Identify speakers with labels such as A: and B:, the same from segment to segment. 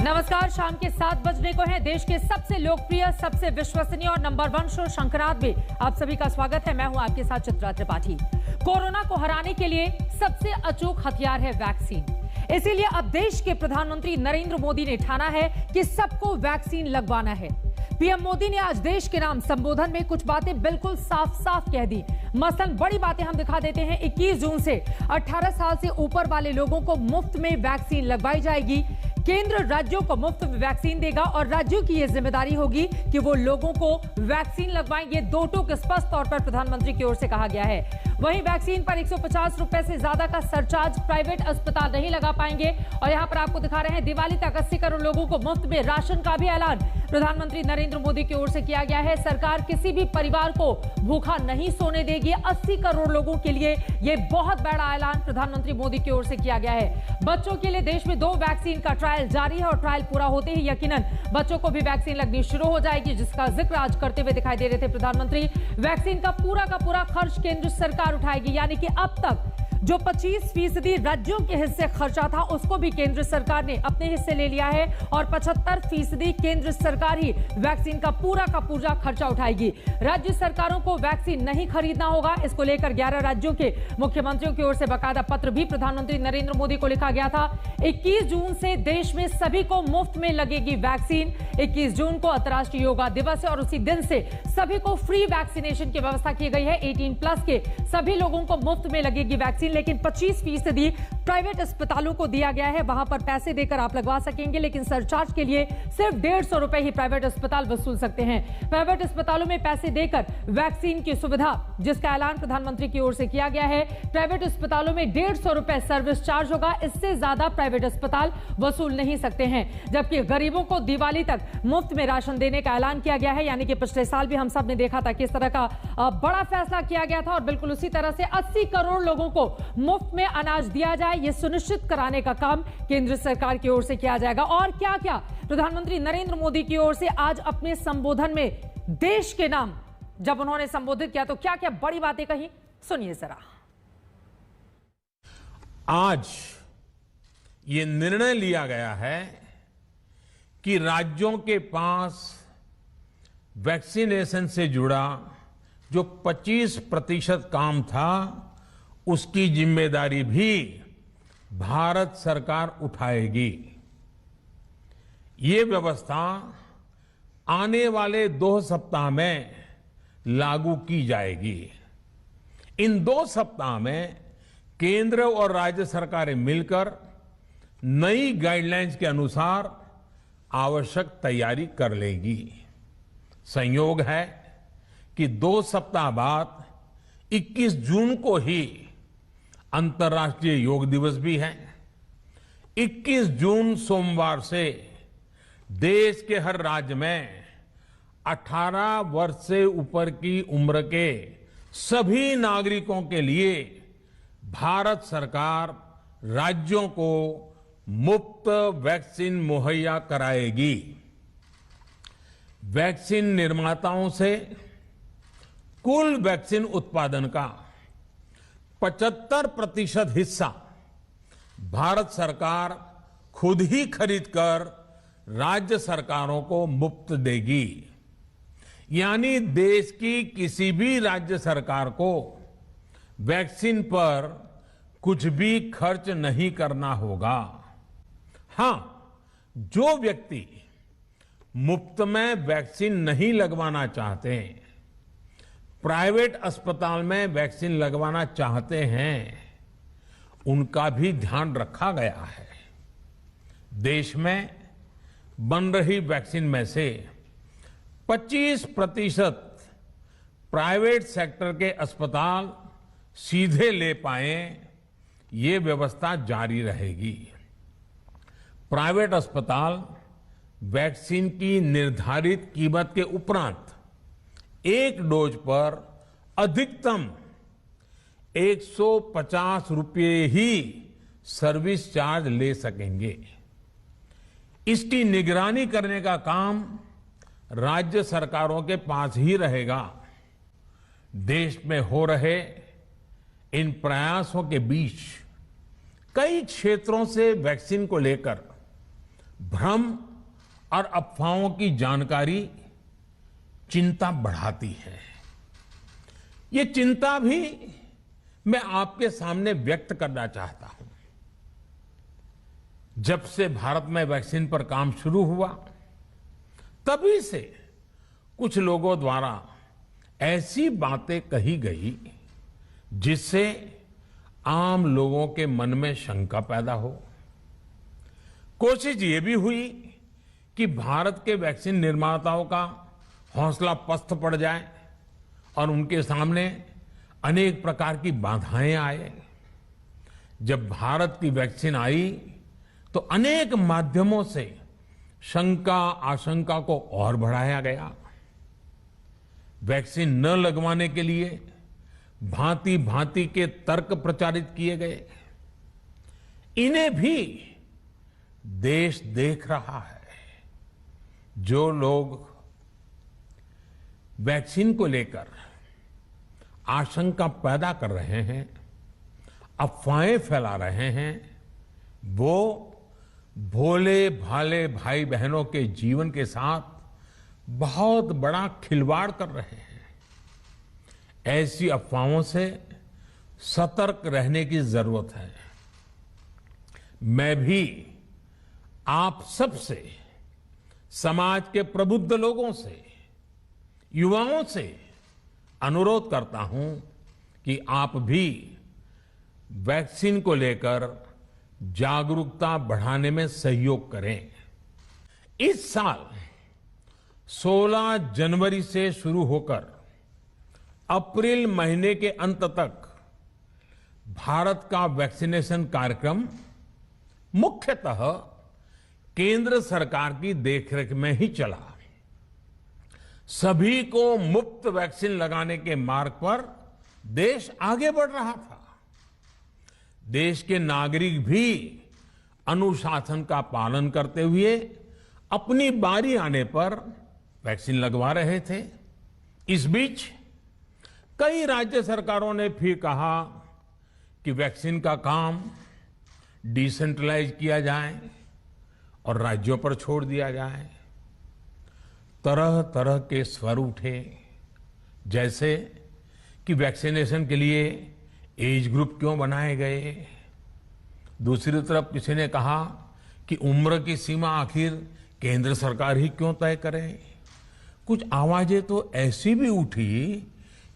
A: नमस्कार, शाम के 7 बजने को है। देश के सबसे लोकप्रिय, सबसे विश्वसनीय और नंबर 1 शो शंकराद में आप सभी का स्वागत है। मैं हूं आपके साथ चित्रा त्रिपाठी। कोरोना को हराने के लिए सबसे अचूक हथियार है वैक्सीन। इसीलिए अब देश के प्रधानमंत्री नरेंद्र मोदी ने ठाना है कि सबको वैक्सीन लगवाना है। पीएम मोदी ने आज देश के नाम संबोधन में कुछ बातें बिल्कुल साफ साफ कह दी। मसलन बड़ी बातें हम दिखा देते हैं। 21 जून से 18 साल से ऊपर वाले लोगों को मुफ्त में वैक्सीन लगवाई जाएगी। केंद्र राज्यों को मुफ्त में वैक्सीन देगा और राज्यों की यह जिम्मेदारी होगी कि वो लोगों को वैक्सीन लगवाएंगे। दो टूक स्पष्ट तौर पर प्रधानमंत्री की ओर से कहा गया है। वहीं वैक्सीन पर 150 रुपए से ज्यादा का सरचार्ज प्राइवेट अस्पताल नहीं लगा पाएंगे। और यहां पर आपको दिखा रहे हैं, दिवाली तक 80 करोड़ लोगों को मुफ्त में राशन का भी ऐलान प्रधानमंत्री नरेंद्र मोदी की ओर से किया गया है। सरकार किसी भी परिवार को भूखा नहीं सोने देगी। 80 करोड़ लोगों के लिए यह बहुत बड़ा ऐलान प्रधानमंत्री मोदी की ओर से किया गया है। बच्चों के लिए देश में 2 वैक्सीन का ट्रायल जारी है और ट्रायल पूरा होते ही यकीनन बच्चों को भी वैक्सीन लगनी शुरू हो जाएगी, जिसका जिक्र आज करते हुए दिखाई दे रहे थे प्रधानमंत्री। वैक्सीन का पूरा खर्च केंद्र सरकार उठाएगी, यानी कि अब तक जो 25% राज्यों के हिस्से खर्चा था उसको भी केंद्र सरकार ने अपने हिस्से ले लिया है और 75% केंद्र सरकार ही वैक्सीन का पूरा खर्चा उठाएगी। राज्य सरकारों को वैक्सीन नहीं खरीदना होगा। इसको लेकर 11 राज्यों के मुख्यमंत्रियों की ओर से बाकायदा पत्र भी प्रधानमंत्री नरेंद्र मोदी को लिखा गया था। 21 जून से देश में सभी को मुफ्त में लगेगी वैक्सीन। 21 जून को अंतर्राष्ट्रीय योगा दिवस है और उसी दिन से सभी को फ्री वैक्सीनेशन की व्यवस्था की गई है। 18+ के सभी लोगों को मुफ्त में लगेगी वैक्सीन, लेकिन 25% प्राइवेट अस्पतालों को दिया गया है। वहां पर पैसे देकर आप लगवा सकेंगे, लेकिन सरचार्ज के लिए सिर्फ 150 रुपए ही प्राइवेट अस्पताल वसूल सकते हैं। प्राइवेट अस्पतालों में पैसे देकर वैक्सीन की सुविधा, जिसका ऐलान प्रधानमंत्री की ओर से किया गया है। प्राइवेट अस्पतालों में 150 रुपए सर्विस चार्ज होगा। इससे ज्यादा प्राइवेट अस्पताल वसूल नहीं सकते हैं। जबकि गरीबों को दिवाली तक मुफ्त में राशन देने का ऐलान किया गया है, यानी कि पिछले साल भी हम सब ने देखा था किस तरह का बड़ा फैसला किया गया था और बिल्कुल उसी तरह से 80 करोड़ लोगों को मुफ्त में अनाज दिया जाए, यह सुनिश्चित कराने का काम केंद्र सरकार की ओर से किया जाएगा। और क्या क्या प्रधानमंत्री नरेंद्र मोदी की ओर से आज अपने संबोधन में देश के नाम जब उन्होंने संबोधित किया तो क्या क्या बड़ी बातें कही, सुनिए जरा।
B: आज ये निर्णय लिया गया है कि राज्यों के पास वैक्सीनेशन से जुड़ा जो 25% काम था उसकी जिम्मेदारी भी भारत सरकार उठाएगी। ये व्यवस्था आने वाले 2 सप्ताह में लागू की जाएगी। इन 2 सप्ताह में केंद्र और राज्य सरकारें मिलकर नई गाइडलाइंस के अनुसार आवश्यक तैयारी कर लेगी। संयोग है कि 2 सप्ताह बाद 21 जून को ही अंतर्राष्ट्रीय योग दिवस भी है। 21 जून सोमवार से देश के हर राज्य में 18 वर्ष से ऊपर की उम्र के सभी नागरिकों के लिए भारत सरकार राज्यों को मुफ्त वैक्सीन मुहैया कराएगी। वैक्सीन निर्माताओं से कुल वैक्सीन उत्पादन का 75% हिस्सा भारत सरकार खुद ही खरीदकर राज्य सरकारों को मुफ्त देगी। यानी देश की किसी भी राज्य सरकार को वैक्सीन पर कुछ भी खर्च नहीं करना होगा। हां, जो व्यक्ति मुफ्त में वैक्सीन नहीं लगवाना चाहते, प्राइवेट अस्पताल में वैक्सीन लगवाना चाहते हैं, उनका भी ध्यान रखा गया है। देश में बन रही वैक्सीन में से 25% प्राइवेट सेक्टर के अस्पताल सीधे ले पाए, ये व्यवस्था जारी रहेगी। प्राइवेट अस्पताल वैक्सीन की निर्धारित कीमत के उपरांत एक डोज पर अधिकतम 150 रुपये ही सर्विस चार्ज ले सकेंगे। इसकी निगरानी करने का काम राज्य सरकारों के पास ही रहेगा। देश में हो रहे इन प्रयासों के बीच कई क्षेत्रों से वैक्सीन को लेकर भ्रम और अफवाहों की जानकारी चिंता बढ़ाती है। ये चिंता भी मैं आपके सामने व्यक्त करना चाहता हूं। जब से भारत में वैक्सीन पर काम शुरू हुआ, तभी से कुछ लोगों द्वारा ऐसी बातें कही गई जिससे आम लोगों के मन में शंका पैदा हो। कोशिश ये भी हुई कि भारत के वैक्सीन निर्माताओं का हौसला पस्त पड़ जाए और उनके सामने अनेक प्रकार की बाधाएं आए। जब भारत की वैक्सीन आई तो अनेक माध्यमों से शंका आशंका को और बढ़ाया गया। वैक्सीन न लगवाने के लिए भांति भांति के तर्क प्रचारित किए गए। इन्हें भी देश देख रहा है। जो लोग वैक्सीन को लेकर आशंका पैदा कर रहे हैं, अफवाहें फैला रहे हैं, वो भोले भाले भाई बहनों के जीवन के साथ बहुत बड़ा खिलवाड़ कर रहे हैं। ऐसी अफवाहों से सतर्क रहने की जरूरत है। मैं भी आप सबसे, समाज के प्रबुद्ध लोगों से, युवाओं से अनुरोध करता हूं कि आप भी वैक्सीन को लेकर जागरूकता बढ़ाने में सहयोग करें। इस साल 16 जनवरी से शुरू होकर अप्रैल महीने के अंत तक भारत का वैक्सीनेशन कार्यक्रम मुख्यतः केंद्र सरकार की देखरेख में ही चला। सभी को मुफ्त वैक्सीन लगाने के मार्ग पर देश आगे बढ़ रहा था। देश के नागरिक भी अनुशासन का पालन करते हुए अपनी बारी आने पर वैक्सीन लगवा रहे थे। इस बीच कई राज्य सरकारों ने फिर कहा कि वैक्सीन का काम डिसेंट्रलाइज किया जाए और राज्यों पर छोड़ दिया जाए। तरह तरह के स्वर उठे, जैसे कि वैक्सीनेशन के लिए एज ग्रुप क्यों बनाए गए। दूसरी तरफ किसी ने कहा कि उम्र की सीमा आखिर केंद्र सरकार ही क्यों तय करे। कुछ आवाजें तो ऐसी भी उठी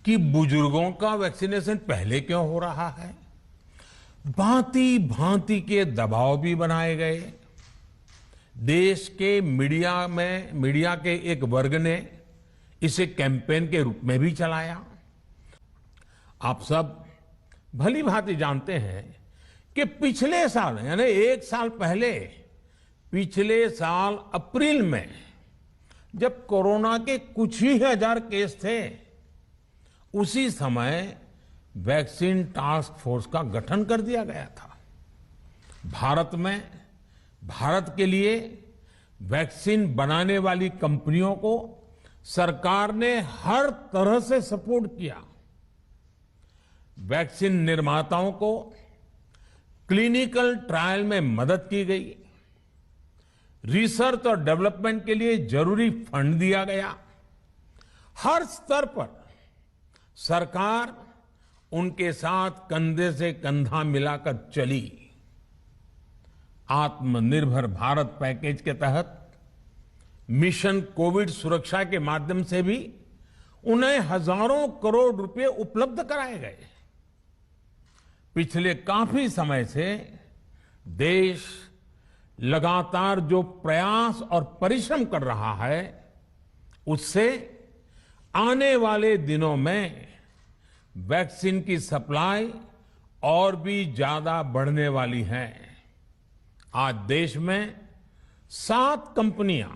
B: कि बुजुर्गों का वैक्सीनेशन पहले क्यों हो रहा है। भांति भांति के दबाव भी बनाए गए। देश के मीडिया के एक वर्ग ने इसे कैंपेन के रूप में भी चलाया। आप सब भली भांति जानते हैं कि पिछले साल यानी एक साल पहले, पिछले साल अप्रैल में जब कोरोना के कुछ ही हजार केस थे, उसी समय वैक्सीन टास्क फोर्स का गठन कर दिया गया था। भारत के लिए वैक्सीन बनाने वाली कंपनियों को सरकार ने हर तरह से सपोर्ट किया। वैक्सीन निर्माताओं को क्लिनिकल ट्रायल में मदद की गई। रिसर्च और डेवलपमेंट के लिए जरूरी फंड दिया गया। हर स्तर पर सरकार उनके साथ कंधे से कंधा मिलाकर चली। आत्मनिर्भर भारत पैकेज के तहत मिशन कोविड सुरक्षा के माध्यम से भी उन्हें हजारों करोड़ रुपए उपलब्ध कराए गए। पिछले काफी समय से देश लगातार जो प्रयास और परिश्रम कर रहा है, उससे आने वाले दिनों में वैक्सीन की सप्लाई और भी ज्यादा बढ़ने वाली है। आज देश में 7 कंपनियां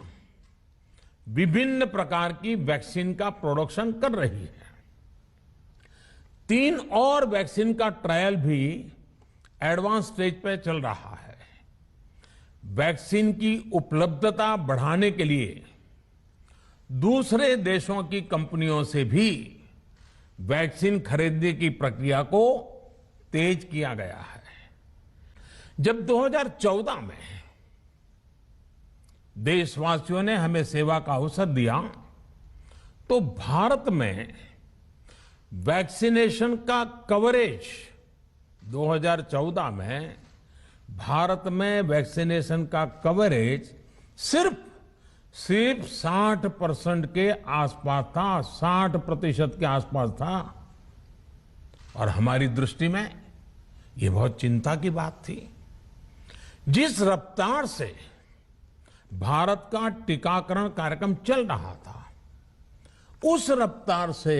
B: विभिन्न प्रकार की वैक्सीन का प्रोडक्शन कर रही है। 3 और वैक्सीन का ट्रायल भी एडवांस स्टेज पे चल रहा है। वैक्सीन की उपलब्धता बढ़ाने के लिए दूसरे देशों की कंपनियों से भी वैक्सीन खरीदने की प्रक्रिया को तेज किया गया है। जब 2014 में देशवासियों ने हमें सेवा का अवसर दिया तो भारत में वैक्सीनेशन का कवरेज 2014 में भारत में वैक्सीनेशन का कवरेज सिर्फ 60% के आसपास था, 60% के आसपास था। और हमारी दृष्टि में ये बहुत चिंता की बात थी। जिस रफ्तार से भारत का टीकाकरण कार्यक्रम चल रहा था, उस रफ्तार से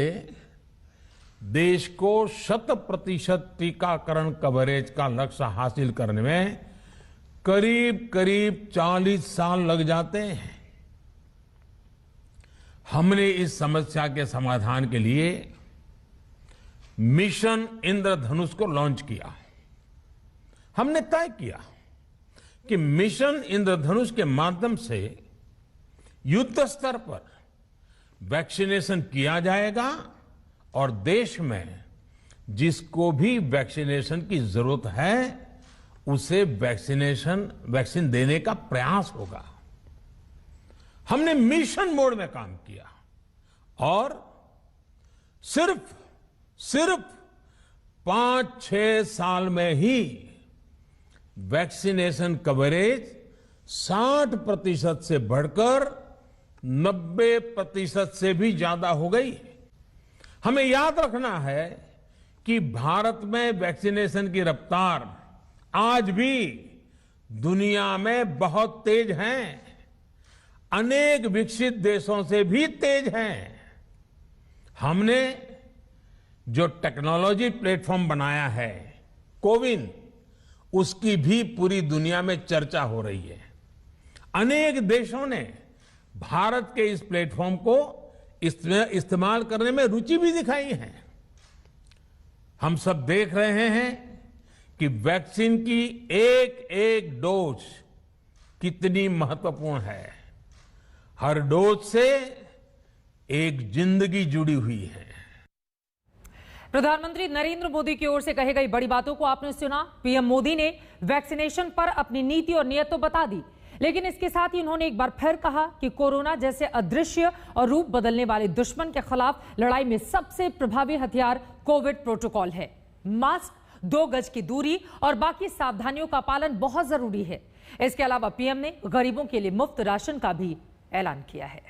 B: देश को 100% टीकाकरण कवरेज का लक्ष्य हासिल करने में करीब करीब 40 साल लग जाते हैं। हमने इस समस्या के समाधान के लिए मिशन इंद्रधनुष को लॉन्च किया। हमने तय किया कि मिशन इंद्रधनुष के माध्यम से युद्ध स्तर पर वैक्सीनेशन किया जाएगा और देश में जिसको भी वैक्सीनेशन की जरूरत है उसे वैक्सीन देने का प्रयास होगा। हमने मिशन मोड में काम किया और सिर्फ 5-6 साल में ही वैक्सीनेशन कवरेज 60% से बढ़कर 90% से भी ज्यादा हो गई। हमें याद रखना है कि भारत में वैक्सीनेशन की रफ्तार आज भी दुनिया में बहुत तेज है, अनेक विकसित देशों से भी तेज है। हमने जो टेक्नोलॉजी प्लेटफॉर्म बनाया है कोविन, उसकी भी पूरी दुनिया में चर्चा हो रही है। अनेक देशों ने भारत के इस प्लेटफॉर्म को इस्तेमाल करने में रुचि भी दिखाई है। हम सब देख रहे हैं कि वैक्सीन की एक एक डोज कितनी महत्वपूर्ण है। हर डोज से एक जिंदगी जुड़ी हुई है।
A: प्रधानमंत्री नरेंद्र मोदी की ओर से कही गई बड़ी बातों को आपने सुना। पीएम मोदी ने वैक्सीनेशन पर अपनी नीति और नीयत तो बता दी, लेकिन इसके साथ ही उन्होंने एक बार फिर कहा कि कोरोना जैसे अदृश्य और रूप बदलने वाले दुश्मन के खिलाफ लड़ाई में सबसे प्रभावी हथियार कोविड प्रोटोकॉल है। मास्क, 2 गज की दूरी और बाकी सावधानियों का पालन बहुत जरूरी है। इसके अलावा पीएम ने गरीबों के लिए मुफ्त राशन का भी ऐलान किया है।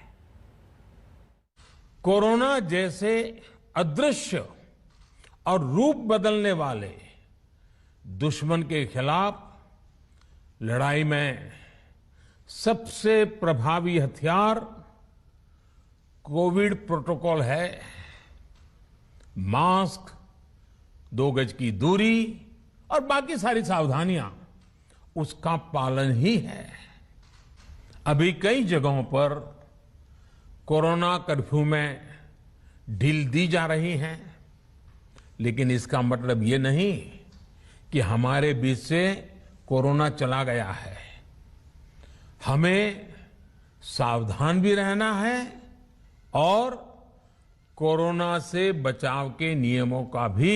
B: कोरोना जैसे अदृश्य और रूप बदलने वाले दुश्मन के खिलाफ लड़ाई में सबसे प्रभावी हथियार कोविड प्रोटोकॉल है। मास्क, 2 गज की दूरी और बाकी सारी सावधानियां उसका पालन ही है। अभी कई जगहों पर कोरोना कर्फ्यू में ढील दी जा रही है, लेकिन इसका मतलब ये नहीं कि हमारे बीच से कोरोना चला गया है। हमें सावधान भी रहना है और कोरोना से बचाव के नियमों का भी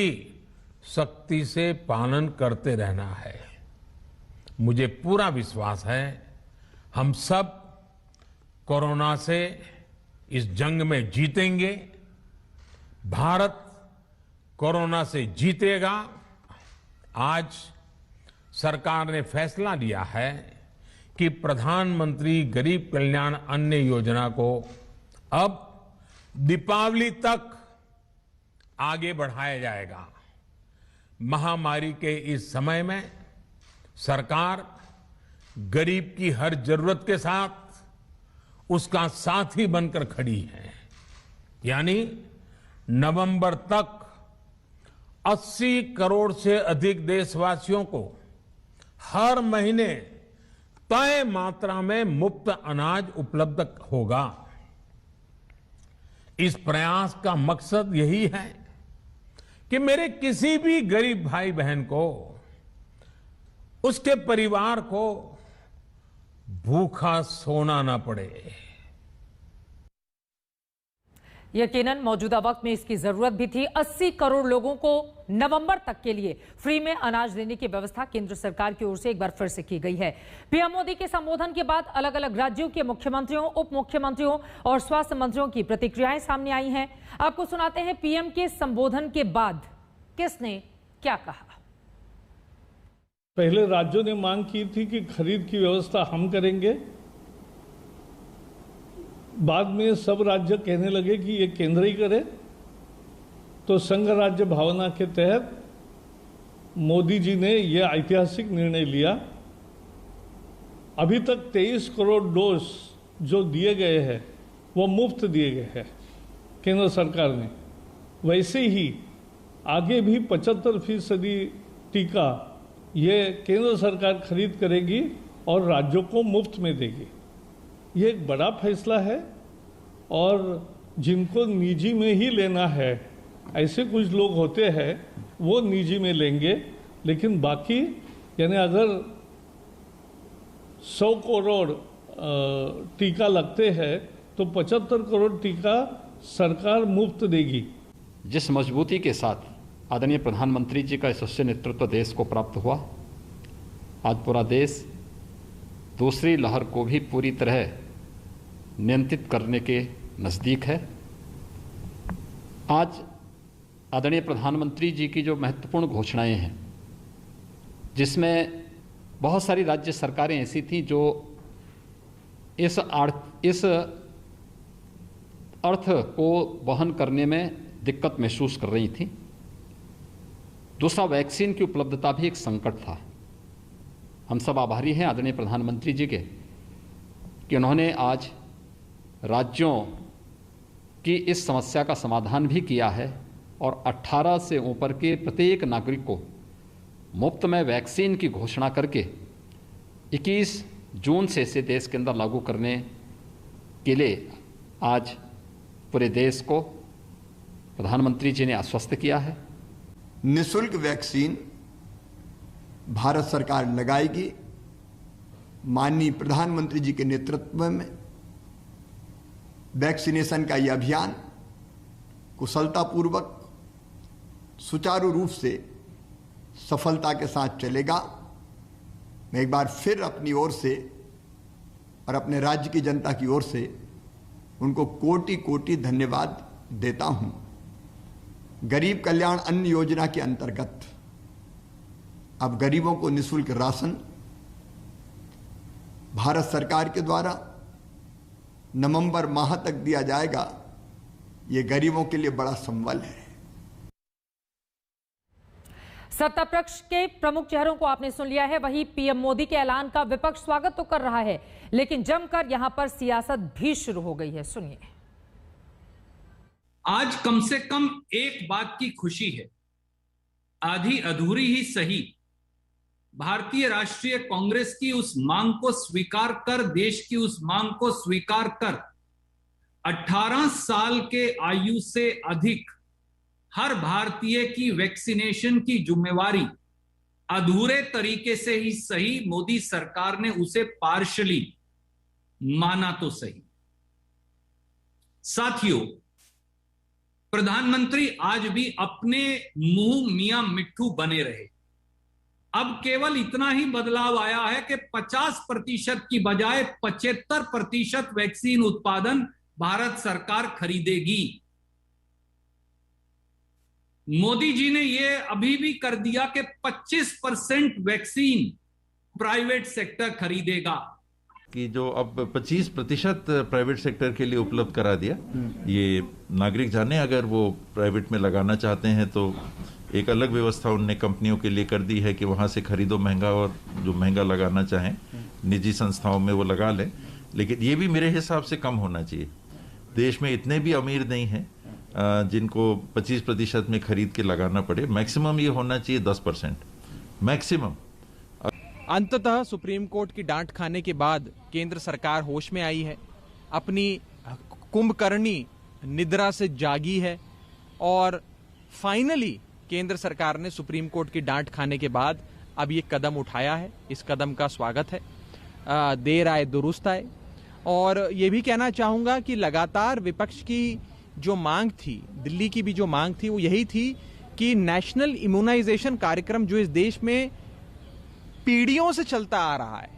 B: सख्ती से पालन करते रहना है। मुझे पूरा विश्वास है हम सब कोरोना से इस जंग में जीतेंगे। भारत कोरोना से जीतेगा। आज सरकार ने फैसला लिया है कि प्रधानमंत्री गरीब कल्याण अन्न योजना को अब दीपावली तक आगे बढ़ाया जाएगा। महामारी के इस समय में सरकार गरीब की हर जरूरत के साथ उसका साथी बनकर खड़ी है। यानी नवंबर तक 80 करोड़ से अधिक देशवासियों को हर महीने तय मात्रा में मुफ्त अनाज उपलब्ध होगा। इस प्रयास का मकसद यही है कि मेरे किसी भी गरीब भाई बहन को, उसके परिवार को भूखा सोना ना पड़े।
A: यकीनन मौजूदा वक्त में इसकी जरूरत भी थी। 80 करोड़ लोगों को नवंबर तक के लिए फ्री में अनाज देने की व्यवस्था केंद्र सरकार की ओर से एक बार फिर से की गई है। पीएम मोदी के संबोधन के बाद अलग अलग राज्यों के मुख्यमंत्रियों, उप मुख्यमंत्रियों और स्वास्थ्य मंत्रियों की प्रतिक्रियाएं सामने आई हैं। आपको सुनाते हैं पीएम के संबोधन के बाद किसने क्या कहा।
C: पहले राज्यों ने मांग की थी कि खरीद की व्यवस्था हम करेंगे, बाद में सब राज्य कहने लगे कि ये केंद्र ही करे, तो संघ राज्य भावना के तहत मोदी जी ने यह ऐतिहासिक निर्णय लिया। अभी तक 23 करोड़ डोज जो दिए गए हैं वो मुफ्त दिए गए हैं केंद्र सरकार ने। वैसे ही आगे भी 75% टीका ये केंद्र सरकार खरीद करेगी और राज्यों को मुफ्त में देगी। ये एक बड़ा फैसला है और जिनको निजी में ही लेना है, ऐसे कुछ लोग होते हैं वो निजी में लेंगे, लेकिन बाकी यानी अगर 100 करोड़ टीका लगते हैं तो 75 करोड़ टीका सरकार मुफ्त देगी।
D: जिस मजबूती के साथ आदरणीय प्रधानमंत्री जी का यशस्वी नेतृत्व देश को प्राप्त हुआ, आज पूरा देश दूसरी लहर को भी पूरी तरह नियंत्रित करने के नज़दीक है। आज आदरणीय प्रधानमंत्री जी की जो महत्वपूर्ण घोषणाएं हैं, जिसमें बहुत सारी राज्य सरकारें ऐसी थीं जो इस अर्थ को वहन करने में दिक्कत महसूस कर रही थीं। दूसरा, वैक्सीन की उपलब्धता भी एक संकट था। हम सब आभारी हैं आदरणीय प्रधानमंत्री जी के कि उन्होंने आज राज्यों की इस समस्या का समाधान भी किया है और 18 से ऊपर के प्रत्येक नागरिक को मुफ्त में वैक्सीन की घोषणा करके 21 जून से इसे देश के अंदर लागू करने के लिए आज पूरे देश को प्रधानमंत्री जी ने आश्वस्त किया है।
E: निःशुल्क वैक्सीन भारत सरकार लगाएगी। माननीय प्रधानमंत्री जी के नेतृत्व में वैक्सीनेशन का यह अभियान कुशलतापूर्वक सुचारू रूप से सफलता के साथ चलेगा। मैं एक बार फिर अपनी ओर से और अपने राज्य की जनता की ओर से उनको कोटि कोटि धन्यवाद देता हूं। गरीब कल्याण अन्न योजना के अंतर्गत अब गरीबों को निःशुल्क राशन भारत सरकार के द्वारा नवंबर माह तक दिया जाएगा। ये गरीबों के लिए बड़ा संबल है।
A: सत्ता पक्ष के प्रमुख चेहरों को आपने सुन लिया है। वहीं पीएम मोदी के ऐलान का विपक्ष स्वागत तो कर रहा है, लेकिन जमकर यहां पर सियासत भी शुरू हो गई है। सुनिए।
F: आज कम से कम एक बात की खुशी है, आधी अधूरी ही सही, भारतीय राष्ट्रीय कांग्रेस की उस मांग को स्वीकार कर, देश की उस मांग को स्वीकार कर 18 साल के आयु से अधिक हर भारतीय की वैक्सीनेशन की जिम्मेवारी अधूरे तरीके से ही सही मोदी सरकार ने उसे पार्शली माना तो सही। साथियों, प्रधानमंत्री आज भी अपने मुंह मियां मिट्ठू बने रहे। अब केवल इतना ही बदलाव आया है कि 50% की बजाय 75% वैक्सीन उत्पादन भारत सरकार खरीदेगी। मोदी जी ने यह अभी भी कर दिया कि 25% वैक्सीन प्राइवेट सेक्टर खरीदेगा,
G: कि जो अब 25% प्राइवेट सेक्टर के लिए उपलब्ध करा दिया। ये नागरिक जाने, अगर वो प्राइवेट में लगाना चाहते हैं तो एक अलग व्यवस्था उनने कंपनियों के लिए कर दी है कि वहाँ से खरीदो महंगा, और जो महंगा लगाना चाहें निजी संस्थाओं में वो लगा लें। लेकिन ये भी मेरे हिसाब से कम होना चाहिए। देश में इतने भी अमीर नहीं हैं जिनको 25% में खरीद के लगाना पड़े। मैक्सिमम ये होना चाहिए 10% मैक्सिमम।
H: अंततः सुप्रीम कोर्ट की डांट खाने के बाद केंद्र सरकार होश में आई है, अपनी कुंभकर्णी निद्रा से जागी है और फाइनली केंद्र सरकार ने सुप्रीम कोर्ट की डांट खाने के बाद अब ये कदम उठाया है। इस कदम का स्वागत है। देर आए दुरुस्त आए। और ये भी कहना चाहूँगा कि लगातार विपक्ष की जो मांग थी, दिल्ली की भी जो मांग थी, वो यही थी कि नेशनल इम्यूनाइजेशन कार्यक्रम जो इस देश में पीढ़ियों से चलता आ रहा है,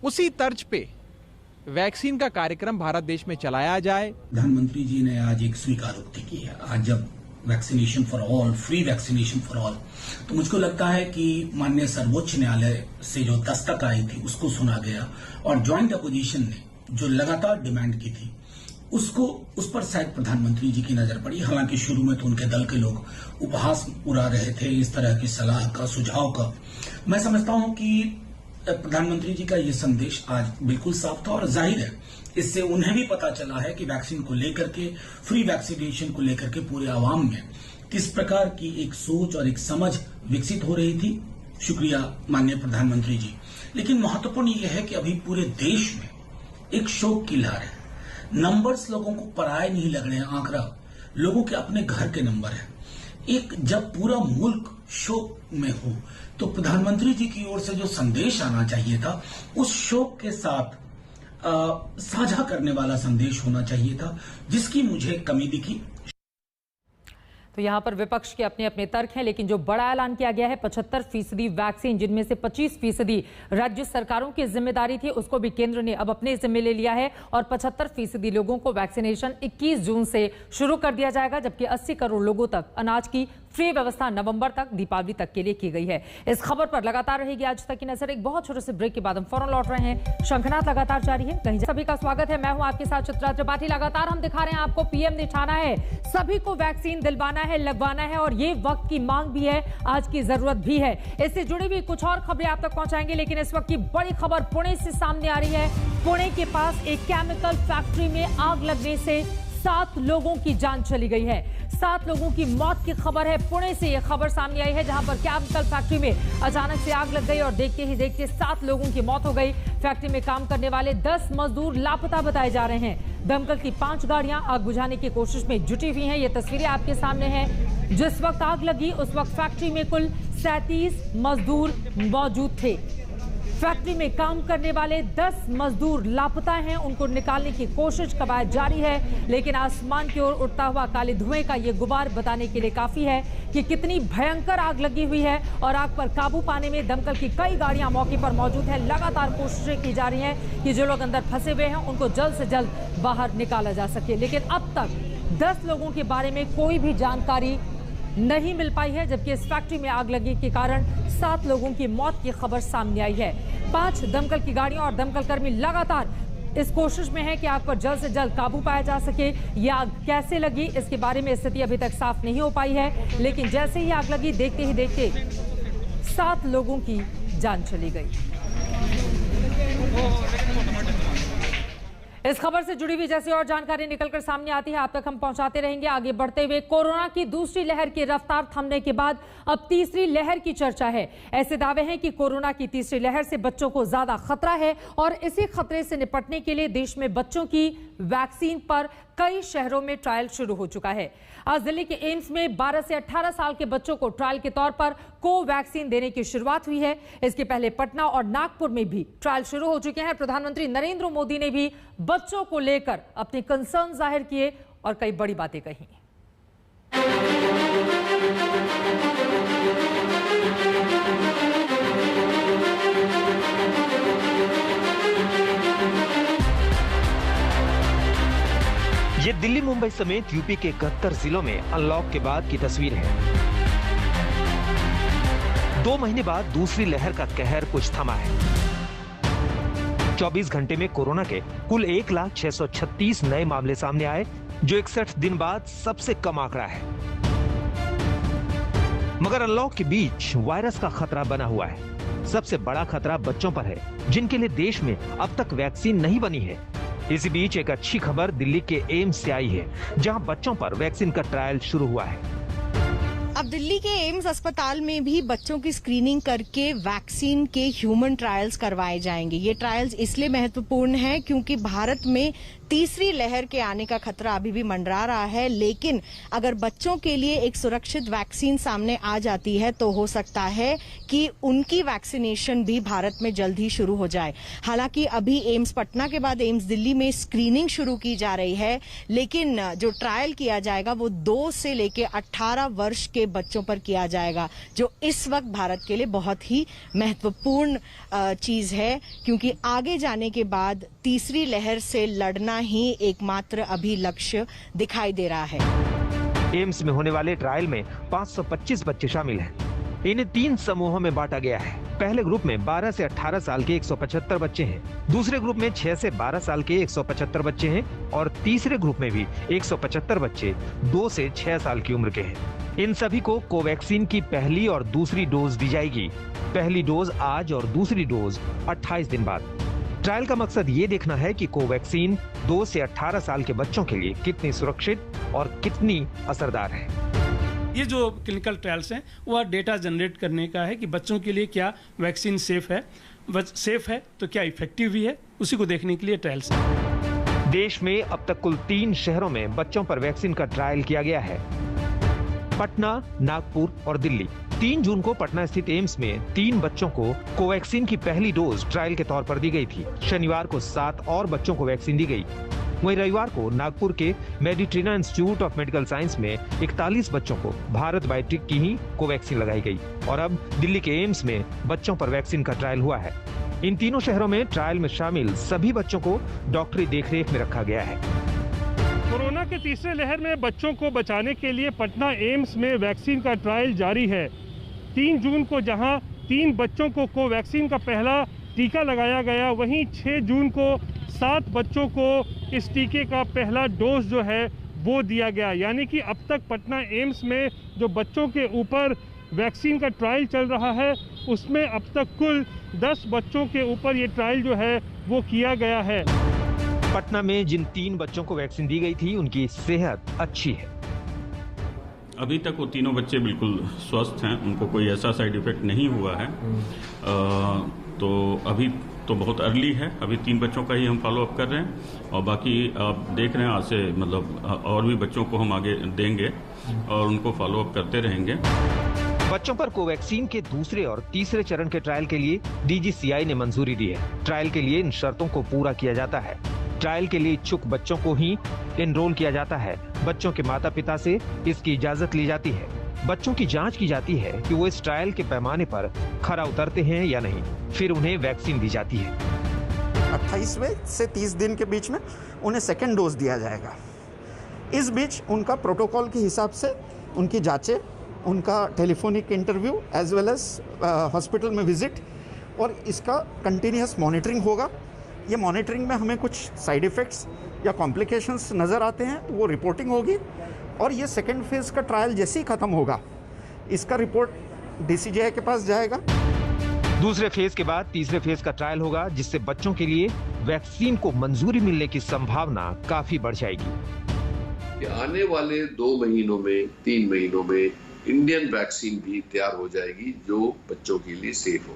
H: उसी तर्ज पे वैक्सीन का कार्यक्रम भारत देश में चलाया जाए।
I: प्रधानमंत्री जी ने आज एक स्वीकारोक्ति की है। आज जब vaccination for all, free vaccination for all, तो मुझको लगता है कि माननीय सर्वोच्च न्यायालय से जो दस्तक आई थी उसको सुना गया और ज्वाइंट अपोजिशन ने जो लगातार डिमांड की थी उस पर शायद प्रधानमंत्री जी की नजर पड़ी। हालांकि शुरू में तो उनके दल के लोग उपहास उड़ा रहे थे इस तरह की सलाह का, सुझाव का। मैं समझता हूं कि प्रधानमंत्री जी का ये संदेश आज बिल्कुल साफ था और जाहिर है इससे उन्हें भी पता चला है कि वैक्सीन को लेकर के, फ्री वैक्सीनेशन को लेकर के पूरे आवाम में किस प्रकार की एक सोच और एक समझ विकसित हो रही थी। शुक्रिया माननीय प्रधानमंत्री जी। लेकिन महत्वपूर्ण यह है कि अभी पूरे देश में एक शोक की लहर है। नंबर्स लोगों को पराये नहीं लग रहे हैं, आंकड़ा लोगों के अपने घर के नंबर है। एक जब पूरा मुल्क शोक में हो तो प्रधानमंत्री जी की ओर से जो संदेश आना चाहिए था उस शोक के साथ साझा करने वाला संदेश होना चाहिए था, जिसकी मुझे कमी दिखी।
A: तो यहां पर विपक्ष के अपने अपने तर्क हैं, लेकिन जो बड़ा ऐलान किया गया है 75% वैक्सीन, जिनमें से 25% राज्य सरकारों की जिम्मेदारी थी, उसको भी केंद्र ने अब अपने जिम्मे ले लिया है और 75% लोगों को वैक्सीनेशन 21 जून से शुरू कर दिया जाएगा, जबकि 80 करोड़ लोगों तक अनाज की फ्री व्यवस्था नवंबर तक, दीपावली तक के लिए की गई है। इस खबर पर लगातार रहेगी आज तक की नजर। एक बहुत छोटे से ब्रेक के बाद हम फौरन लौट रहे हैं। शंखनाद लगातार जारी है, कहीं सभी का स्वागत है। मैं हूं आपके साथ चित्रा त्रिपाठी। लगातार हम दिखा रहे हैं आपको पीएम ने ठाना है सभी को वैक्सीन दिलवाना है, लगवाना है और ये वक्त की मांग भी है, आज की जरूरत भी है। इससे जुड़ी हुई कुछ और खबरें आप तक पहुंचाएंगे, लेकिन इस वक्त की बड़ी खबर पुणे से सामने आ रही है। पुणे के पास एक केमिकल फैक्ट्री में आग लगने से 7 लोगों की जान चली गई है। 7 लोगों की मौत की खबर है। पुणे से यह खबर सामने आई है, जहां पर केमिकल फैक्ट्री में अचानक से आग लग गई और देखते ही देखते 7 लोगों की मौत हो गई। फैक्ट्री में काम करने वाले 10 मजदूर लापता बताए जा रहे हैं। दमकल की 5 गाड़ियां आग बुझाने की कोशिश में जुटी हुई हैं। ये तस्वीरें आपके सामने हैं। जिस वक्त आग लगी उस वक्त फैक्ट्री में कुल 37 मजदूर मौजूद थे। फैक्ट्री में काम करने वाले 10 मजदूर लापता हैं, उनको निकालने की कोशिश कवायद जारी है, लेकिन आसमान की ओर उड़ता हुआ काले धुएं का ये गुबार बताने के लिए काफी है कि कितनी भयंकर आग लगी हुई है और आग पर काबू पाने में दमकल की कई गाड़ियां मौके पर मौजूद हैं। लगातार कोशिशें की जा रही हैं कि जो लोग अंदर फंसे हुए हैं उनको जल्द से जल्द बाहर निकाला जा सके, लेकिन अब तक 10 लोगों के बारे में कोई भी जानकारी नहीं मिल पाई है, जबकि इस फैक्ट्री में आग लगने के कारण 7 लोगों की मौत की खबर सामने आई है। 5 दमकल की गाड़ियां और दमकल कर्मी लगातार इस कोशिश में है कि आग पर जल्द से जल्द काबू पाया जा सके। यह आग कैसे लगी इसके बारे में स्थिति अभी तक साफ नहीं हो पाई है, लेकिन जैसे ही आग लगी देखते ही देखते 7 लोगों की जान चली गई। इस खबर से जुड़ी हुई जैसी और जानकारी निकलकर सामने आती है आप तक हम पहुंचाते रहेंगे। आगे बढ़ते हुए, कोरोना की दूसरी लहर की रफ्तार थमने के बाद अब तीसरी लहर की चर्चा है। ऐसे दावे हैं कि कोरोना की तीसरी लहर से बच्चों को ज्यादा खतरा है और इसी खतरे से निपटने के लिए देश में बच्चों की वैक्सीन पर कई शहरों में ट्रायल शुरू हो चुका है। आज दिल्ली के एम्स में 12 से 18 साल के बच्चों को ट्रायल के तौर पर कोवैक्सीन देने की शुरुआत हुई है। इसके पहले पटना और नागपुर में भी ट्रायल शुरू हो चुके हैं। प्रधानमंत्री नरेंद्र मोदी ने भी बच्चों को लेकर अपने कंसर्न जाहिर किए और कई बड़ी बातें कही।
J: ये दिल्ली, मुंबई समेत यूपी के 71 जिलों में अनलॉक के बाद की तस्वीर है। 2 महीने बाद दूसरी लहर का कहर कुछ थमा है। 24 घंटे में कोरोना के कुल 1,06,36 नए मामले सामने आए, जो 61 दिन बाद सबसे कम आंकड़ा है। मगर अनलॉक के बीच वायरस का खतरा बना हुआ है। सबसे बड़ा खतरा बच्चों पर है, जिनके लिए देश में अब तक वैक्सीन नहीं बनी है। इसी बीच एक अच्छी खबर दिल्ली के एम्स से आई है, जहां बच्चों पर वैक्सीन का ट्रायल शुरू हुआ है।
K: अब दिल्ली के एम्स अस्पताल में भी बच्चों की स्क्रीनिंग करके वैक्सीन के ह्यूमन ट्रायल्स करवाए जाएंगे। ये ट्रायल्स इसलिए महत्वपूर्ण हैं क्योंकि भारत में तीसरी लहर के आने का खतरा अभी भी मंडरा रहा है, लेकिन अगर बच्चों के लिए एक सुरक्षित वैक्सीन सामने आ जाती है तो हो सकता है कि उनकी वैक्सीनेशन भी भारत में जल्द ही शुरू हो जाए। हालांकि अभी एम्स पटना के बाद एम्स दिल्ली में स्क्रीनिंग शुरू की जा रही है, लेकिन जो ट्रायल किया जाएगा वो 2 से लेकर 18 वर्ष के बच्चों पर किया जाएगा, जो इस वक्त भारत के लिए बहुत ही महत्वपूर्ण चीज है, क्योंकि आगे जाने के बाद तीसरी लहर से लड़ना ही एकमात्र अभी लक्ष्य दिखाई दे रहा है।
J: एम्स में होने वाले ट्रायल में 525 बच्चे शामिल हैं। इन्हें 3 समूहों में बांटा गया है। पहले ग्रुप में 12 से 18 साल के 175 बच्चे हैं, दूसरे ग्रुप में 6 से 12 साल के 175 बच्चे हैं और तीसरे ग्रुप में भी 175 बच्चे 2 से 6 साल की उम्र के हैं। इन सभी को कोवैक्सीन की पहली और दूसरी डोज दी जाएगी। पहली डोज आज और दूसरी डोज 28 दिन बाद। ट्रायल का मकसद ये देखना है कि कोवैक्सीन 2 से 18 साल के बच्चों के लिए कितनी सुरक्षित और कितनी असरदार है।
L: ये जो क्लिनिकल ट्रायल्स हैं वह डेटा जनरेट करने का है कि बच्चों के लिए क्या वैक्सीन सेफ है तो क्या इफेक्टिव भी है, उसी को देखने के लिए ट्रायल्स हैं।
J: देश में अब तक कुल 3 शहरों में बच्चों पर वैक्सीन का ट्रायल किया गया है, पटना, नागपुर और दिल्ली। 3 जून को पटना स्थित एम्स में 3 बच्चों को कोवैक्सीन की पहली डोज ट्रायल के तौर पर दी गई थी। शनिवार को 7 और बच्चों को वैक्सीन दी गई। वहीं रविवार को नागपुर के Meditrina institute of medical science में 41 बच्चों को भारत बायोटेक की ही कोवैक्सीन लगाई गई और अब दिल्ली के एम्स में बच्चों पर वैक्सीन का ट्रायल हुआ है। इन तीनों शहरों में ट्रायल में शामिल सभी बच्चों को डॉक्टरी देखरेख में रखा गया है।
M: कोरोना के तीसरे लहर में बच्चों को बचाने के लिए पटना एम्स में वैक्सीन का ट्रायल जारी है। 3 जून को जहां 3 बच्चों को कोवैक्सीन का पहला टीका लगाया गया, वहीं 6 जून को 7 बच्चों को इस टीके का पहला डोज जो है वो दिया गया। यानी कि अब तक पटना एम्स में जो बच्चों के ऊपर वैक्सीन का ट्रायल चल रहा है उसमें अब तक कुल 10 बच्चों के ऊपर ये ट्रायल जो है वो किया गया है।
J: पटना में जिन 3 बच्चों को वैक्सीन दी गई थी उनकी सेहत अच्छी है।
N: अभी तक वो तीनों बच्चे बिल्कुल स्वस्थ हैं, उनको कोई ऐसा साइड इफेक्ट नहीं हुआ है। तो अभी तो बहुत अर्ली है, अभी 3 बच्चों का ही हम फॉलो अप कर रहे हैं और बाकी आप देख रहे हैं आज से मतलब और भी बच्चों को हम आगे देंगे और उनको फॉलो अप करते रहेंगे।
J: बच्चों पर कोवैक्सीन के दूसरे और तीसरे चरण के ट्रायल के लिए DGCI ने मंजूरी दी है। ट्रायल के लिए इन शर्तों को पूरा किया जाता है। ट्रायल के लिए इच्छुक बच्चों को ही एनरोल किया जाता है। बच्चों के माता पिता से इसकी इजाजत ली जाती है। बच्चों की जांच की जाती है कि वो इस ट्रायल के पैमाने पर खरा उतरते हैं या नहीं, फिर उन्हें वैक्सीन दी जाती है।
O: 28वें से 30 दिन के बीच में उन्हें सेकेंड डोज दिया जाएगा। इस बीच उनका प्रोटोकॉल के हिसाब से उनकी जांचें, उनका telephonic interview as well as hospital में विजिट और इसका कंटिन्यूस मॉनिटरिंग होगा। ये मॉनिटरिंग में हमें कुछ साइड इफ़ेक्ट्स या कॉम्प्लिकेशंस नज़र आते हैं तो वो रिपोर्टिंग होगी और ये सेकेंड फेज़ का ट्रायल जैसे ही ख़त्म होगा इसका रिपोर्ट DCGI के पास जाएगा।
J: दूसरे फेज के बाद तीसरे फेज का ट्रायल होगा, जिससे बच्चों के लिए वैक्सीन को मंजूरी मिलने की संभावना काफी बढ़ जाएगी।
P: आने वाले 2 महीनों में 3 महीनों में इंडियन वैक्सीन भी तैयार हो जाएगी जो बच्चों के लिए सेफ हो,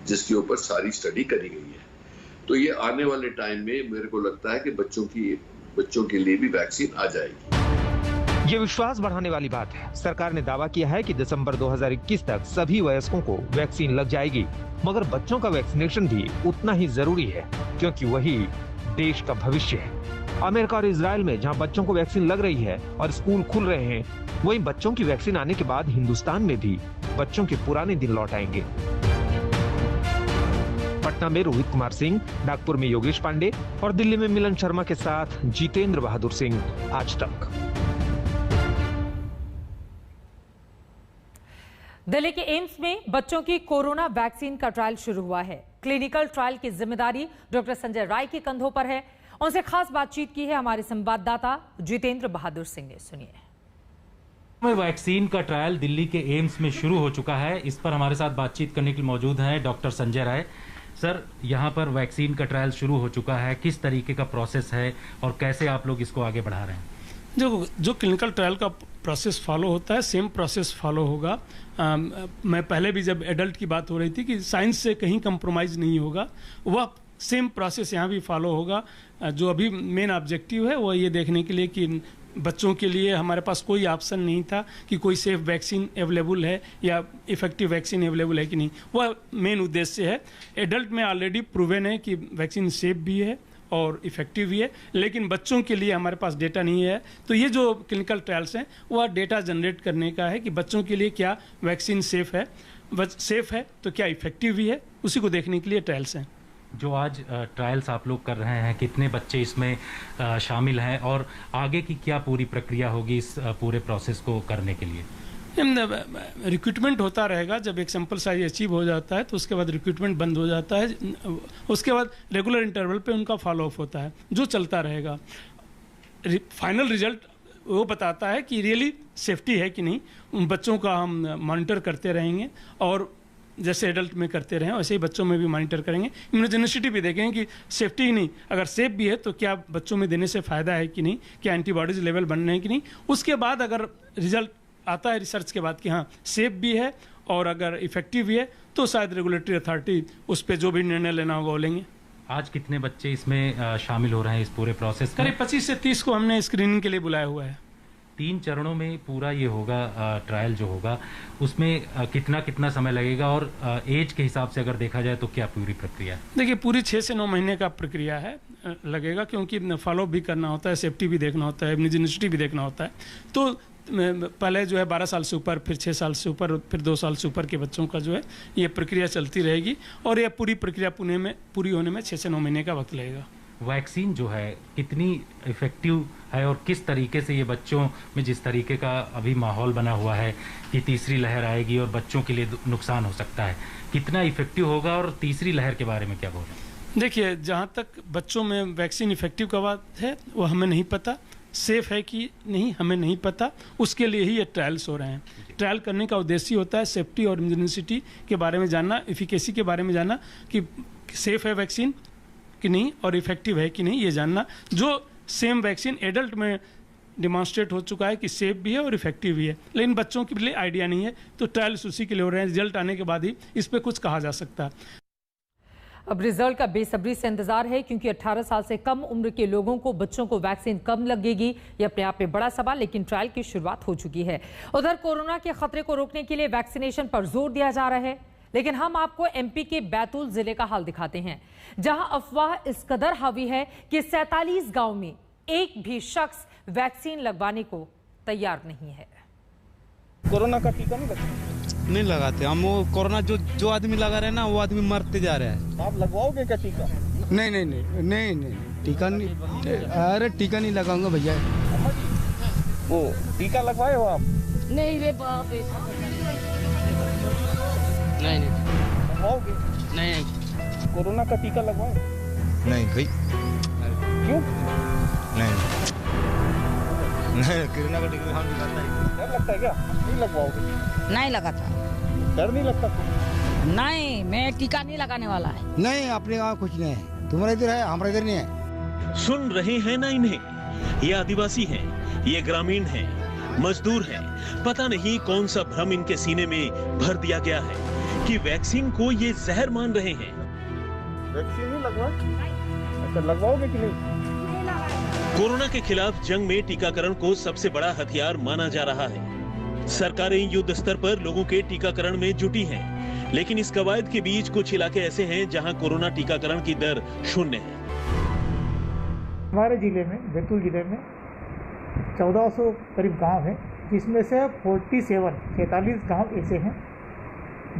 P: जिसके ऊपर सारी स्टडी करी गई है। तो ये आने वाले टाइम में मेरे को लगता है कि बच्चों के लिए भी वैक्सीन आ जाएगी।
J: ये विश्वास बढ़ाने वाली बात है। सरकार ने दावा किया है कि दिसंबर 2021 तक सभी वयस्कों को वैक्सीन लग जाएगी, मगर बच्चों का वैक्सीनेशन भी उतना ही जरूरी है क्योंकि वही देश का भविष्य है। अमेरिका और इजराइल में जहां बच्चों को वैक्सीन लग रही है और स्कूल खुल रहे हैं, वहीं बच्चों की वैक्सीन आने के बाद हिंदुस्तान में भी बच्चों के पुराने दिन लौट आएंगे। पटना में रोहित कुमार सिंह, नागपुर में योगेश पांडे और दिल्ली में मिलन शर्मा के साथ जितेंद्र बहादुर सिंह, आज तक।
A: दिल्ली के एम्स में बच्चों की कोरोना वैक्सीन का ट्रायल शुरू हुआ है। क्लिनिकल ट्रायल की जिम्मेदारी डॉक्टर संजय राय के कंधों पर है। उनसे खास बातचीत की है हमारे संवाददाता जितेंद्र बहादुर सिंह ने। सुनिए।
Q: वैक्सीन का ट्रायल दिल्ली के एम्स में शुरू हो चुका है। इस पर हमारे साथ बातचीत करने के लिए मौजूद हैं डॉक्टर संजय राय। सर, यहाँ पर वैक्सीन का ट्रायल शुरू हो चुका है, किस तरीके का प्रोसेस है और कैसे आप लोग इसको आगे बढ़ा रहे हैं?
L: जो क्लिनिकल ट्रायल का प्रोसेस फॉलो होता है, सेम प्रोसेस फॉलो होगा। मैं पहले भी जब एडल्ट की बात हो रही थी कि साइंस से कहीं कंप्रोमाइज़ नहीं होगा, वह सेम प्रोसेस यहाँ भी फॉलो होगा। जो अभी मेन ऑब्जेक्टिव है वो ये देखने के लिए कि बच्चों के लिए हमारे पास कोई ऑप्शन नहीं था कि कोई सेफ वैक्सीन अवेलेबल है या इफेक्टिव वैक्सीन अवेलेबल है कि नहीं, वह मेन उद्देश्य है। एडल्ट में ऑलरेडी प्रूवन है कि वैक्सीन सेफ भी है और इफेक्टिव भी है, लेकिन बच्चों के लिए हमारे पास डेटा नहीं है। तो ये जो क्लिनिकल ट्रायल्स हैं वह डेटा जनरेट करने का है कि बच्चों के लिए क्या वैक्सीन सेफ है तो क्या इफेक्टिव भी है, उसी को देखने के लिए ट्रायल्स हैं।
Q: जो आज ट्रायल्स आप लोग कर रहे हैं, कितने बच्चे इसमें शामिल हैं और आगे की क्या पूरी प्रक्रिया होगी इस पूरे प्रोसेस को करने के लिए?
L: रिक्रूटमेंट होता रहेगा। जब एक सैंपल साइज अचीव हो जाता है तो उसके बाद रिक्रूटमेंट बंद हो जाता है। उसके बाद रेगुलर इंटरवल पे उनका फॉलोअप होता है जो चलता रहेगा। फाइनल रिजल्ट वो बताता है कि रियली सेफ्टी है कि नहीं। उन बच्चों का हम मॉनिटर करते रहेंगे और जैसे एडल्ट में करते रहें वैसे ही बच्चों में भी मॉनिटर करेंगे। इम्यूनोजेनिसिटी भी देखेंगे कि सेफ्टी ही नहीं, अगर सेफ भी है तो क्या बच्चों में देने से फ़ायदा है कि नहीं, क्या एंटीबॉडीज लेवल बन रहे हैं कि नहीं। उसके बाद अगर रिजल्ट आता है रिसर्च के बाद कि हाँ सेफ भी है और अगर इफेक्टिव भी है तो शायद रेगुलेटरी अथॉरिटी उस पर जो भी निर्णय लेना होगा वो लेंगे।
Q: आज कितने बच्चे इसमें शामिल हो रहे हैं इस पूरे प्रोसेस में?
L: करीब 25 से 30 को हमने स्क्रीनिंग के लिए बुलाया हुआ है।
Q: 3 चरणों में पूरा ये होगा ट्रायल जो होगा, उसमें कितना समय लगेगा और एज के हिसाब से अगर देखा जाए तो क्या पूरी प्रक्रिया है?
L: देखिए पूरी 6 से 9 महीने का प्रक्रिया है लगेगा, क्योंकि फॉलोअप भी करना होता है, सेफ्टी भी देखना होता है, इम्यूनोजेनिसिटी भी देखना होता है। तो पहले जो है 12 साल से ऊपर, फिर 6 साल से ऊपर, फिर 2 साल से ऊपर के बच्चों का जो है ये प्रक्रिया चलती रहेगी और यह पूरी प्रक्रिया पूरी होने में 6 से 9 महीने का वक्त लगेगा।
Q: वैक्सीन जो है कितनी इफेक्टिव है और किस तरीके से ये बच्चों में, जिस तरीके का अभी माहौल बना हुआ है कि तीसरी लहर आएगी और बच्चों के लिए नुकसान हो सकता है, कितना इफेक्टिव होगा और तीसरी लहर के बारे में क्या बोल रहे हैं?
L: देखिए जहाँ तक बच्चों में वैक्सीन इफेक्टिव का बात है वो हमें नहीं पता, सेफ है कि नहीं हमें नहीं पता। उसके लिए ही ये ट्रायल्स हो रहे हैं। ट्रायल करने का उद्देश्य होता है सेफ्टी और इम्यूनिसिटी के बारे में जानना, एफिकेसी के बारे में जानना कि सेफ है वैक्सीन कि नहीं और इफेक्टिव है कि नहीं, ये जानना। जो सेम वैक्सीन एडल्ट में डिमॉन्स्ट्रेट हो चुका है कि सेफ भी है और इफेक्टिव भी है, लेकिन बच्चों के लिए आइडिया नहीं है, तो ट्रायल्स उसी के लिए हो रहे हैं। रिजल्ट आने के बाद ही इस पर कुछ कहा जा सकता है।
A: अब रिजल्ट का बेसब्री से इंतजार है, क्योंकि 18 साल से कम उम्र के लोगों को, बच्चों को वैक्सीन कब लगेगी ये अपने आप में बड़ा सवाल, लेकिन ट्रायल की शुरुआत हो चुकी है। उधर कोरोना के खतरे को रोकने के लिए वैक्सीनेशन पर जोर दिया जा रहा है, लेकिन हम आपको एमपी के बैतूल जिले का हाल दिखाते हैं, जहां अफवाह इस कदर हावी है कि 47 गांव में एक भी शख्स वैक्सीन लगवाने को तैयार नहीं है।
R: कोरोना का टीका नहीं लगाते हम। वो कोरोना जो आदमी लगा रहे हैं ना, वो आदमी मरते जा रहे हैं।
S: आप लगवाओगे क्या टीका?
R: नहीं टीका नहीं। अरे टीका नहीं लगाऊंगा भैया।
S: वो टीका लगवाए हो आप?
T: नहीं रे बाप, नहीं
S: लगवाओगे?
T: नहीं।
S: कोरोना का टीका लगवाए?
R: नहीं भाई।
S: क्यों?
R: नहीं कोरोना का टीका हम नहीं लगता है।
S: डर लगता है क्या? नहीं लगवाओगे?
T: नहीं लगा था।
S: डर नहीं लगता?
T: नहीं, मैं टीका नहीं लगाने वाला है।
R: नहीं, अपने गाँव कुछ नहीं है। तुम्हारा इधर है, हमारा इधर नहीं है।
U: सुन रहे हैं ना इन्हें? ये आदिवासी हैं, ये ग्रामीण हैं, मजदूर हैं। पता नहीं कौन सा भ्रम इनके सीने में भर दिया गया है कि वैक्सीन को ये जहर मान रहे हैं।
S: वैक्सीन नहीं लगवाए? अच्छा, लगवाओगे कि नहीं?
U: कोरोना के खिलाफ जंग में टीकाकरण को सबसे बड़ा हथियार माना जा रहा है। सरकारें युद्ध स्तर पर लोगों के टीकाकरण में जुटी हैं, लेकिन इस कवायद के बीच कुछ इलाके ऐसे हैं जहां कोरोना टीकाकरण की दर 0 है।
V: हमारे जिले में, बैतूल जिले में 1400 करीब गांव है, जिसमें से 47 गांव ऐसे हैं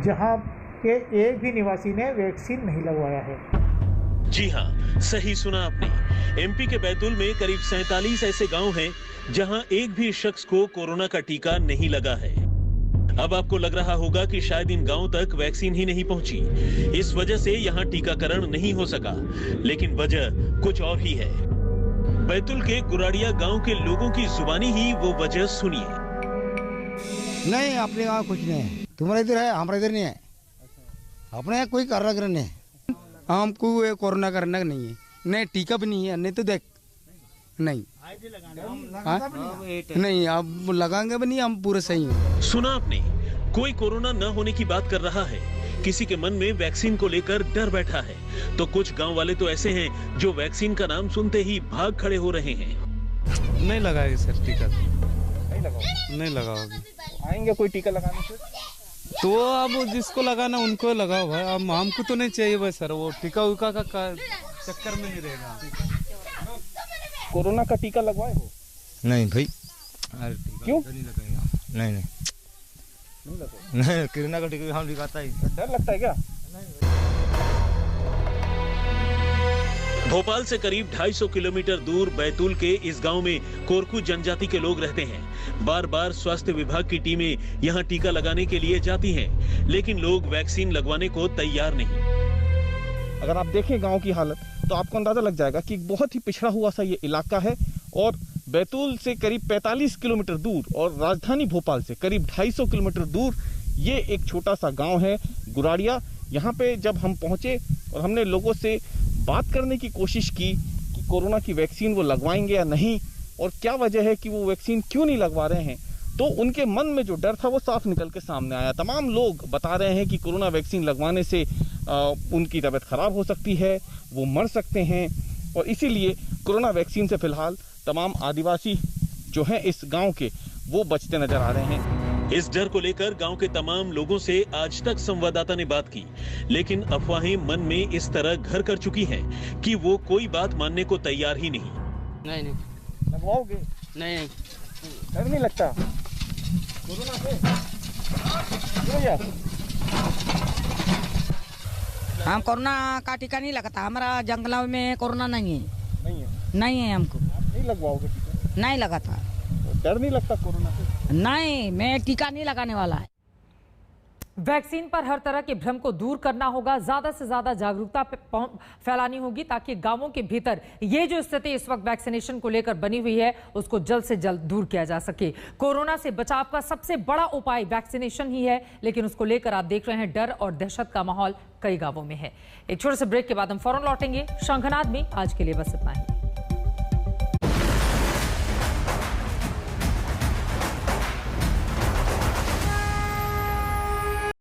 V: जहां के एक भी निवासी ने वैक्सीन नहीं लगवाया है।
U: जी हाँ, सही सुना आपने। एमपी के बैतूल में करीब 47 ऐसे गांव हैं जहां एक भी शख्स को कोरोना का टीका नहीं लगा है। अब आपको लग रहा होगा कि शायद इन गांवों तक वैक्सीन ही नहीं पहुंची, इस वजह से यहां टीकाकरण नहीं हो सका, लेकिन वजह कुछ और ही है। बैतूल के गुराड़िया गांव के लोगों की जुबानी ही वो वजह सुनिए।
R: नहीं, अपने गाँव कुछ नहीं है। तुम्हारा इधर है, हमारा इधर नहीं है। अपने यहाँ कोई कार्यक्रम नहीं है। हमको कोरोना करना नहीं है, नहीं टीका भी नहीं है, नहीं तो देख नहीं नहीं अब लगाएंगे भी नहीं, हम पूरे सही हैं।
U: सुना आपने, कोई कोरोना न होने की बात कर रहा है, किसी के मन में वैक्सीन को लेकर डर बैठा है, तो कुछ गांव वाले तो ऐसे हैं जो वैक्सीन का नाम सुनते ही भाग खड़े हो रहे हैं।
B: नहीं लगाएगी सर टीका, नहीं लगाओगी।
S: आएंगे कोई टीका लगाने से?
B: तो अब जिसको लगाना उनको लगाओ भाई, अब हमको तो नहीं चाहिए भाई सर, वो टीका उका का चक्कर में नहीं रहेगा।
S: कोरोना का टीका लगवाए हो?
R: नहीं भाई।
S: क्यों?
R: नहीं कोरोना का टीका हम लगाता ही।
S: डर लगता है क्या?
U: भोपाल से करीब 250 किलोमीटर दूर बैतूल के इस गांव में कोरकू जनजाति के लोग रहते हैं। बार बार स्वास्थ्य विभाग की टीमें यहां टीका लगाने के लिए जाती हैं, लेकिन लोग वैक्सीन लगवाने को तैयार नहीं।
S: अगर आप देखें गांव की हालत तो आपको अंदाजा लग जाएगा कि बहुत ही पिछड़ा हुआ सा ये इलाका है और बैतूल से करीब 45 किलोमीटर दूर और राजधानी भोपाल से करीब 250 किलोमीटर दूर ये एक छोटा सा गांव है गुराड़िया। यहाँ पे जब हम पहुंचे और हमने लोगों से बात करने की कोशिश की कि कोरोना की वैक्सीन वो लगवाएंगे या नहीं और क्या वजह है कि वो वैक्सीन क्यों नहीं लगवा रहे हैं, तो उनके मन में जो डर था वो साफ निकल के सामने आया। तमाम लोग बता रहे हैं कि कोरोना वैक्सीन लगवाने से उनकी तबीयत खराब हो सकती है, वो मर सकते हैं और इसीलिए कोरोना वैक्सीन से फिलहाल तमाम आदिवासी जो हैं इस गांव के वो बचते नजर आ रहे हैं।
U: इस डर को लेकर गांव के तमाम लोगों से आज तक संवाददाता ने बात की, लेकिन अफवाहें मन में इस तरह घर कर चुकी हैं कि वो कोई बात मानने को तैयार ही नहीं।
T: नहीं
S: लगवाओगे?
T: नहीं।
S: डर नहीं लगता कोरोना से?
T: हम कोरोना का टीका नहीं लगाता, हमारा जंगलों में कोरोना नहीं है। नहीं है हमको।
S: नहीं लगवाओगे टीका?
T: नहीं लगाता।
S: डर नहीं लगता कोरोना से?
T: नहीं, मैं टीका नहीं लगाने वाला है।
A: वैक्सीन पर हर तरह के भ्रम को दूर करना होगा, ज्यादा से ज्यादा जागरूकता फैलानी होगी ताकि गांवों के भीतर ये जो स्थिति इस वक्त वैक्सीनेशन को लेकर बनी हुई है उसको जल्द से जल्द दूर किया जा सके। कोरोना से बचाव का सबसे बड़ा उपाय वैक्सीनेशन ही है, लेकिन उसको लेकर आप देख रहे हैं डर और दहशत का माहौल कई गांवों में है। एक छोटे से ब्रेक के बाद हम फौरन लौटेंगे। शंखनाद में आज के लिए बस इतना ही।